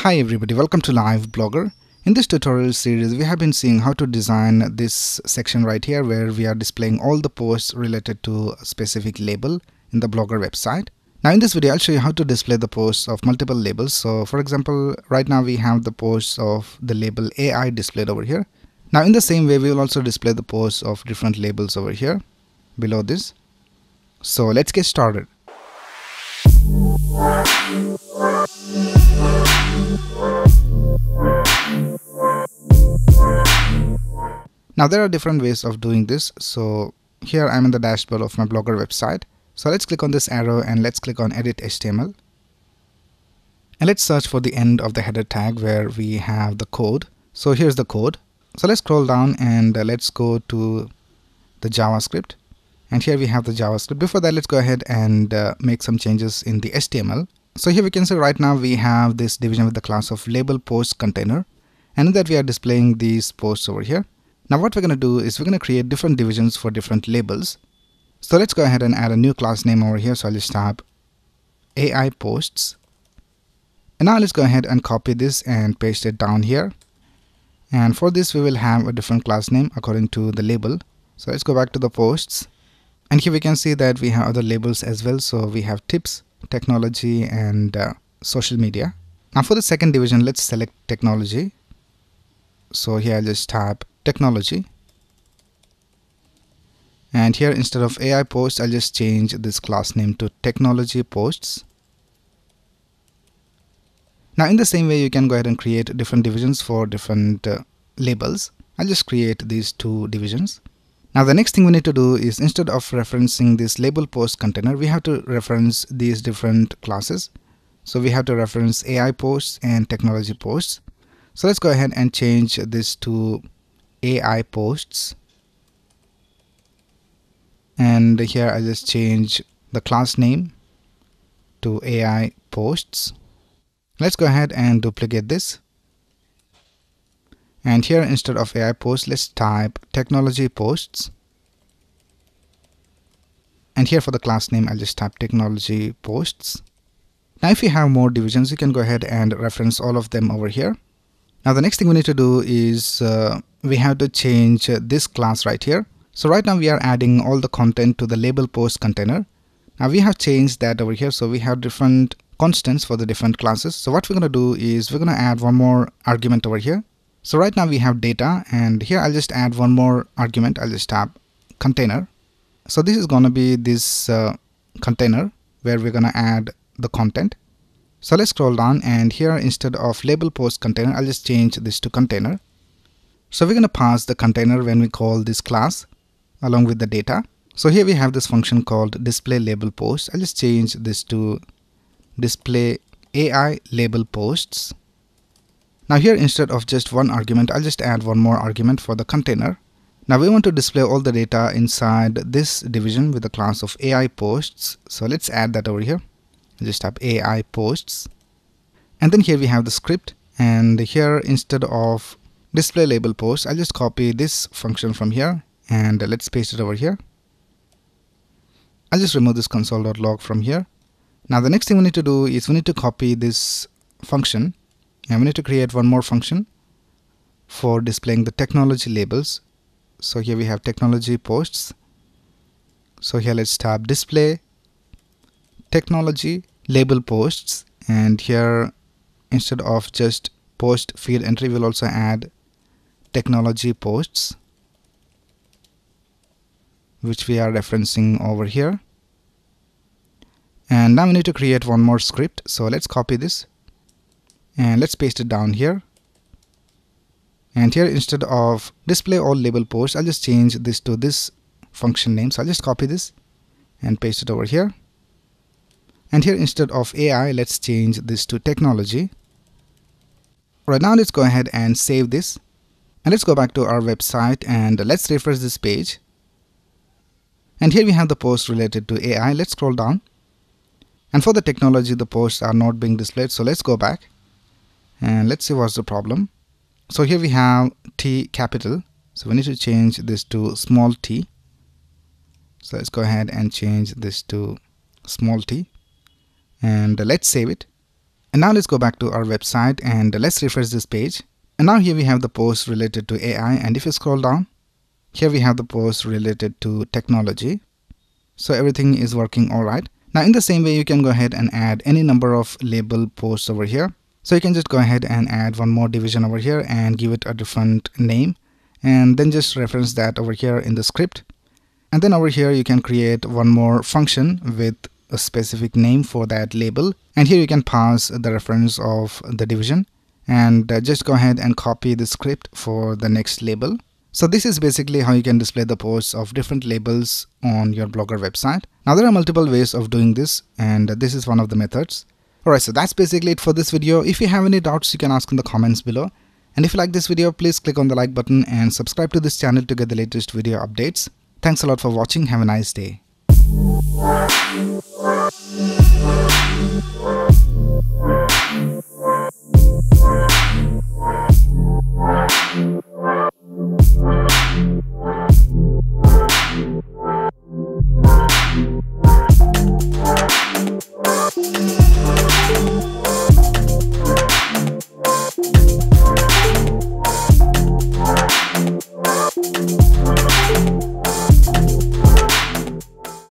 Hi everybody, welcome to Live Blogger. In this tutorial series, we have been seeing how to design this section right here where we are displaying all the posts related to a specific label in the Blogger website. Now in this video, I'll show you how to display the posts of multiple labels. So for example, right now we have the posts of the label AI displayed over here. Now in the same way, we will also display the posts of different labels over here below this. So let's get started. Now there are different ways of doing this. So here I'm in the dashboard of my Blogger website. So let's click on this arrow and let's click on Edit HTML. And let's search for the end of the header tag where we have the code. So here's the code. So let's scroll down and let's go to the JavaScript. And here we have the JavaScript. Before that, let's go ahead and make some changes in the HTML. So here we can see right now we have this division with the class of label post container. And in that we are displaying these posts over here. Now what we're going to do is we're going to create different divisions for different labels. So let's go ahead and add a new class name over here. So I'll just type AI posts. And now let's go ahead and copy this and paste it down here. And for this we will have a different class name according to the label. So let's go back to the posts. And here we can see that we have other labels as well. So we have tips, technology, and social media. Now for the second division, let's select technology. So here I'll just type technology. And here instead of AI posts, I'll just change this class name to technology posts. Now in the same way, you can go ahead and create different divisions for different labels. I'll just create these two divisions. Now the next thing we need to do is instead of referencing this label post container, we have to reference these different classes. So we have to reference AI posts and technology posts. So let's go ahead and change this to AI posts. And here I just change the class name to AI posts. Let's go ahead and duplicate this. And here instead of AI posts, let's type technology posts. And here for the class name, I'll just type technology posts. Now if you have more divisions, you can go ahead and reference all of them over here. Now the next thing we need to do is we have to change this class right here. So right now we are adding all the content to the label post container. Now we have changed that over here. So we have different constants for the different classes. So what we're going to do is we're going to add one more argument over here. So right now we have data, and here I'll just add one more argument. I'll just type container. So this is going to be this container where we're going to add the content. So let's scroll down, and here instead of label post container, I'll just change this to container. So we're going to pass the container when we call this class along with the data. So here we have this function called display label post. I'll just change this to display AI label posts. Now here instead of just one argument, I'll just add one more argument for the container. Now we want to display all the data inside this division with the class of AI posts. So let's add that over here. Just type AI posts. And then here we have the script. And here instead of display label posts, I'll just copy this function from here and let's paste it over here. I'll just remove this console.log from here. Now the next thing we need to do is we need to copy this function. And we need to create one more function for displaying the technology labels. So here we have technology posts. So here let's type display technology label posts. And here instead of just post field entry, we'll also add technology posts, which we are referencing over here. And now we need to create one more script. So let's copy this. And let's paste it down here. And here instead of display all label posts, I'll just change this to this function name. So I'll just copy this and paste it over here. And here instead of AI, let's change this to technology. Right now let's go ahead and save this. And let's go back to our website and let's refresh this page. And here we have the post related to AI. Let's scroll down. And for the technology, the posts are not being displayed. So let's go back. And let's see what's the problem. So here we have T capital. So we need to change this to small t. So let's go ahead and change this to small t. And let's save it. And now let's go back to our website and let's refresh this page. And now here we have the post related to AI, and if you scroll down, here we have the post related to technology. So everything is working all right. Now in the same way, you can go ahead and add any number of label posts over here. So you can just go ahead and add one more division over here and give it a different name, and then just reference that over here in the script. And then over here you can create one more function with a specific name for that label, and here you can pass the reference of the division, and just go ahead and copy the script for the next label. So this is basically how you can display the posts of different labels on your Blogger website. Now there are multiple ways of doing this, and this is one of the methods. Alright, so that's basically it for this video. If you have any doubts, you can ask in the comments below. And if you like this video, please click on the like button and subscribe to this channel to get the latest video updates. Thanks a lot for watching. Have a nice day.